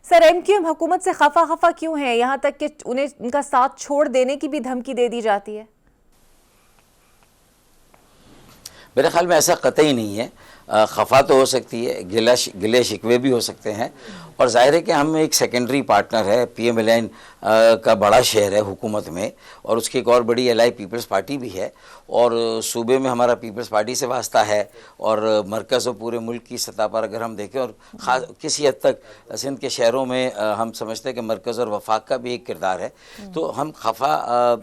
سر M Q M حکومت سے خفا کیوں ہے، یہاں تک کہ انہیں ان کا ساتھ چھوڑ دینے کی بھی دھمکی دے دی جاتی ہے؟ میرے خیال میں ایسا قطعی نہیں ہے. خفا تو ہو سکتی ہے، گلے شکوے بھی ہو سکتے ہیں، اور ظاہر ہے کہ ہم ایک سیکنڈری پارٹنر ہے. پی ایم ایل این کا بڑا شہر ہے حکومت میں، اور اس کی ایک اور بڑی ایل آئی پیپلز پارٹی بھی ہے، اور صوبے میں ہمارا پیپلز پارٹی سے واسطہ ہے، اور مرکز اور پورے ملک کی سطح پر اگر ہم دیکھیں، اور کسی حد تک سندھ کے شہروں میں ہم سمجھتے ہیں کہ مرکز اور وفاق کا بھی ایک کردار ہے. تو ہم خفا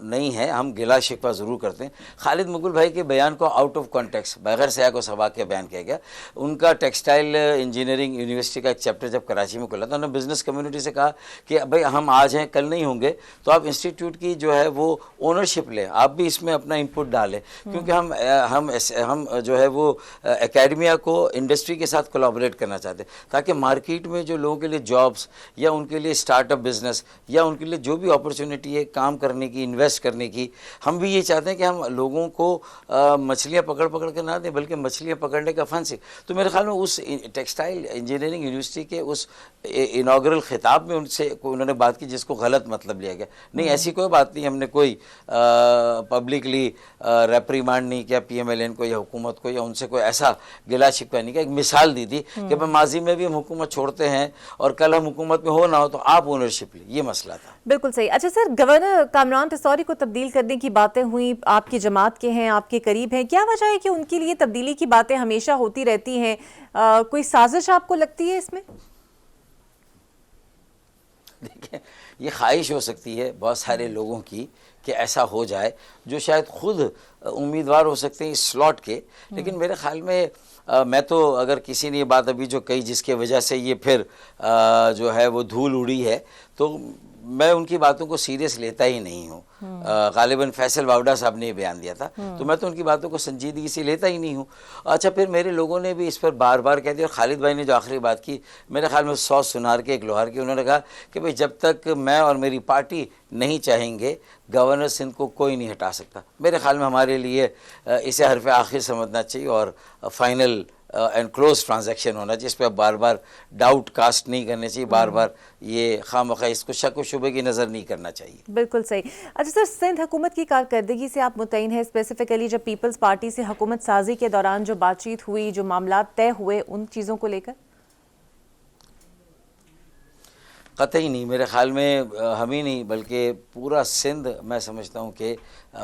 نہیں ہے، ہم گلا شکوہ ضرور کرتے ہیں. خالد مغل بھائی کے بیان کو آؤٹ آف کانٹیکس، بغیر سیاق و سباق کے بیان کیا گیا. ان کا ٹیکسٹائل انجینئرنگ یونیورسٹی کا ایک چیپٹر جب کراچی میں کھلا تھا، انہوں نے بزنس کمیونٹی سے کہا کہ بھائی ہم آج ہیں کل نہیں ہوں گے، تو آپ انسٹیٹیوٹ کی جو ہے وہ اونرشپ لیں، آپ بھی اس میں اپنا انپٹ ڈالیں، کیونکہ ہم جو ہے وہ اکیڈمیا کو انڈسٹری کے ساتھ کولابوریٹ کرنا چاہتے ہیں، تاکہ مارکیٹ میں جو لوگوں کے لیے جابس یا ان کے لیے اسٹارٹ اپ بزنس یا ان کے لیے جو بھی اپرچونٹی ہے کام کرنے کی، انویسٹ کرنے کی، ہم بھی یہ چاہتے ہیں کہ ہم لوگوں کو مچھلیاں پکڑ کے نہ دیں، بلکہ مچھلیاں پکڑنے کا فن سیکھ. تو میرے خیال میں اس ٹیکسٹائل انجینئرنگ یونیورسٹی کے اس انوگرل خطاب میں انہوں نے بات کی جس کو غلط مطلب لیا گیا. نہیں، ایسی کوئی بات نہیں، ہم نے کوئی پبلکلی ریپریمانڈ نہیں کیا پی ایم ایل این کو یا حکومت کو، یا ان سے کوئی ایسا گلا شکوہ نہیں کیا. ایک مثال دی تھی کہ ماضی میں بھی ہم حکومت چھوڑتے ہیں، اور کل ہم حکومت میں ہو نہ ہو تو آپ اونرشپ لیں، یہ مسئلہ تھا. بالکل صحیح. اچھا سر، گورنر کامران تسوری کو تبدیل کرنے کی باتیں ہوئیں، آپ کی جماعت کے ہیں، آپ کے قریب ہیں، کیا وجہ ہے کہ ان کے لیے تبدیلی کی باتیں ہمیشہ ہوتی رہتی ہیں؟ کوئی سازش آپ کو لگتی ہے اس میں؟ دیکھیں، یہ خواہش ہو سکتی ہے بہت سارے لوگوں کی کہ ایسا ہو جائے، جو شاید خود امیدوار ہو سکتے ہیں اس سلاٹ کے. لیکن میرے خیال میں میں تو اگر کسی نے یہ بات ابھی جو کہی جس کی وجہ سے یہ پھر جو ہے وہ دھول اڑی ہے، تو میں ان کی باتوں کو سیریس لیتا ہی نہیں ہوں. غالباً فیصل واوڈا صاحب نے یہ بیان دیا تھا، تو میں تو ان کی باتوں کو سنجیدگی سے لیتا ہی نہیں ہوں. اچھا، پھر میرے لوگوں نے بھی اس پر بار بار کہہ دیا، اور خالد بھائی نے جو آخری بات کی، میرے خیال میں 100 سنار کے ایک لوہار کی، انہوں نے کہا کہ بھئی جب تک میں اور میری پارٹی نہیں چاہیں گے، گورنر سندھ کو کوئی نہیں ہٹا سکتا. میرے خیال میں ہمارے لیے اسے حرف آخر سمجھنا چاہیے، اور فائنل اینڈ کلوز ٹرانزیکشن ہونا چاہیے. اس پہ بار بار ڈاؤٹ کاسٹ نہیں کرنے چاہیے، بار بار یہ خواہ اس کو شک و شبے کی نظر نہیں کرنا چاہیے. بالکل صحیح. اچھا سر، سندھ حکومت کی کارکردگی سے آپ مطمئن ہیں؟ اسپیسیفکلی جب پیپلز پارٹی سے حکومت سازی کے دوران جو بات چیت ہوئی، جو معاملات طے ہوئے، ان چیزوں کو لے کر؟ قطعی نہیں. میرے خیال میں ہم ہی نہیں بلکہ پورا سندھ، میں سمجھتا ہوں کہ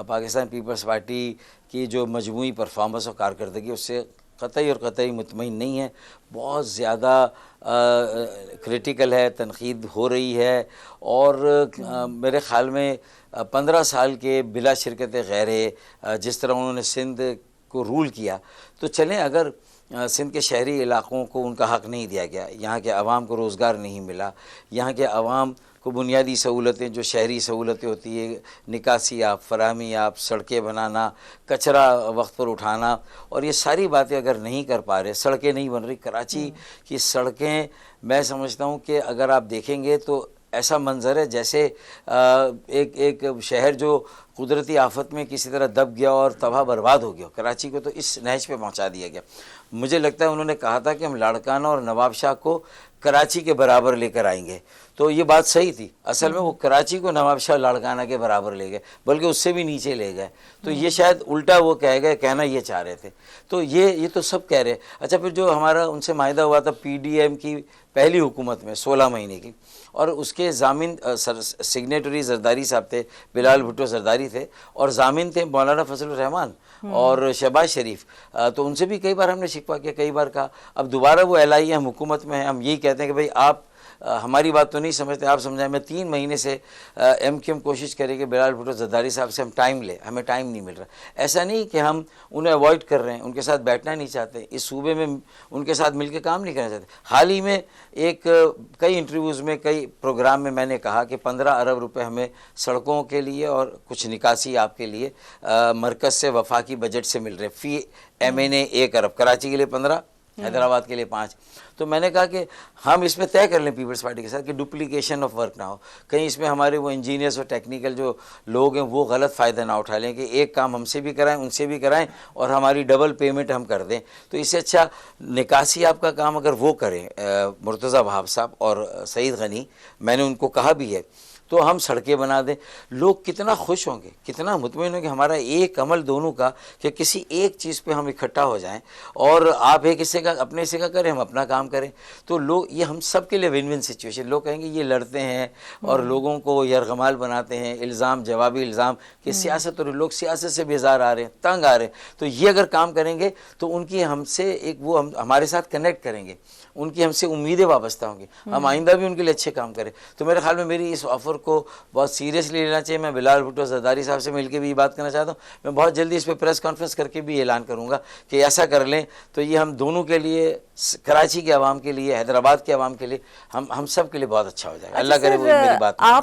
پاکستان پیپلز پارٹی کی جو مجموعی پرفارمنس اور کارکردگی اس سے قطعی اور قطعی مطمئن نہیں ہے. بہت زیادہ کریٹیکل ہے، تنقید ہو رہی ہے، اور میرے خیال میں 15 سال کے بلا شرکت غیر جس طرح انہوں نے سندھ کو رول کیا، تو چلیں اگر سندھ کے شہری علاقوں کو ان کا حق نہیں دیا گیا، یہاں کے عوام کو روزگار نہیں ملا، یہاں کے عوام کو بنیادی سہولتیں جو شہری سہولتیں ہوتی ہیں، نکاسی آپ، فراہمی آپ، سڑکیں بنانا، کچرا وقت پر اٹھانا، اور یہ ساری باتیں اگر نہیں کر پا رہے، سڑکیں نہیں بن رہی. کراچی کی سڑکیں میں سمجھتا ہوں کہ اگر آپ دیکھیں گے تو ایسا منظر ہے جیسے ایک شہر جو قدرتی آفت میں کسی طرح دب گیا اور تباہ برباد ہو گیا. کراچی کو تو اس نہج پہ پہنچا دیا گیا. مجھے لگتا ہے انہوں نے کہا تھا کہ ہم لاڑکانہ اور نواب شاہ کو کراچی کے برابر لے کر آئیں گے، تو یہ بات صحیح تھی. اصل میں وہ کراچی کو نواب شاہ لاڑکانہ کے برابر لے گئے، بلکہ اس سے بھی نیچے لے گئے. تو یہ شاید الٹا وہ کہنا یہ چاہ رہے تھے. تو یہ تو سب کہہ رہے. اچھا، پھر جو ہمارا ان سے معاہدہ ہوا تھا پی ڈی ایم کی پہلی حکومت میں 16 مہینے کی، اور اس کے ضامن سگنیٹری زرداری صاحب تھے، بلال بھٹو زرداری تھے، اور ضامن تھے مولانا فضل الرحمان اور شہباز شریف. تو ان سے بھی کئی بار ہم نے شکوہ کیا، کئی بار کہا. اب دوبارہ وہ ایل آئی ہم حکومت میں ہیں، ہم یہی کہتے ہیں کہ بھئی آپ ہماری بات تو نہیں سمجھتے، آپ سمجھائیں. میں 3 مہینے سے ایم کیو ایم کوشش کرے کہ بلال بھٹو زرداری صاحب سے ہم ٹائم لیں، ہمیں ٹائم نہیں مل رہا. ایسا نہیں کہ ہم انہیں اوائڈ کر رہے ہیں، ان کے ساتھ بیٹھنا نہیں چاہتے، اس صوبے میں ان کے ساتھ مل کے کام نہیں کرنا چاہتے. حال ہی میں کئی انٹرویوز میں، کئی پروگرام میں نے کہا کہ 15 ارب روپے ہمیں سڑکوں کے لیے اور کچھ نکاسی آپ کے لیے مرکز سے وفاقی بجٹ سے مل رہے. فی ایم این اے 1 ارب، کراچی کے لیے 15، حیدرآباد کے لیے 5. تو میں نے کہا کہ ہم اس میں طے کر لیں پیپلز پارٹی کے ساتھ کہ ڈپلیکیشن آف ورک نہ ہو, کہیں اس میں ہمارے وہ انجینئرز اور ٹیکنیکل جو لوگ ہیں وہ غلط فائدہ نہ اٹھا لیں کہ ایک کام ہم سے بھی کرائیں ان سے بھی کرائیں اور ہماری ڈبل پیمنٹ ہم کر دیں. تو اس سے اچھا نکاسی آپ کا کام اگر وہ کریں مرتضی وہاب صاحب اور سعید غنی, میں نے ان کو کہا بھی ہے, تو ہم سڑکیں بنا دیں, لوگ کتنا خوش ہوں گے, کتنا مطمئن ہوں گے ہمارا ایک عمل دونوں کا کہ کسی ایک چیز پہ ہم اکٹھا ہو جائیں, اور آپ ایک حصے کا اپنے حصے کا کریں, ہم اپنا کام کریں, تو لوگ یہ ہم سب کے لیے ون ون سچویشن. لوگ کہیں گے یہ لڑتے ہیں اور لوگوں کو یرغمال بناتے ہیں, الزام جوابی الزام کہ سیاست, اور لوگ سیاست سے بیزار آ رہے ہیں, تنگ آ رہے ہیں. تو یہ اگر کام کریں گے تو ان کی ہم سے ایک وہ ہمارے ساتھ کنیکٹ کریں گے, ان کی ہم سے امیدیں وابستہ ہوں گی, ہم آئندہ بھی ان کے لیے اچھے کام کریں. تو میرے خیال میں میری اس آفر کو بہت سیریسلی لینا چاہیے. میں بلال بھٹو زرداری صاحب سے مل کے بھی یہ بات کرنا چاہتا ہوں. میں بہت جلدی اس پہ پریس کانفرنس کر کے بھی اعلان کروں گا کہ ایسا کر لیں, تو یہ ہم دونوں کے لیے, کراچی کے عوام کے لیے, حیدرآباد کے عوام کے لیے, ہم سب کے لیے بہت اچھا ہو جائے گا. اللہ کرے وہ میری بات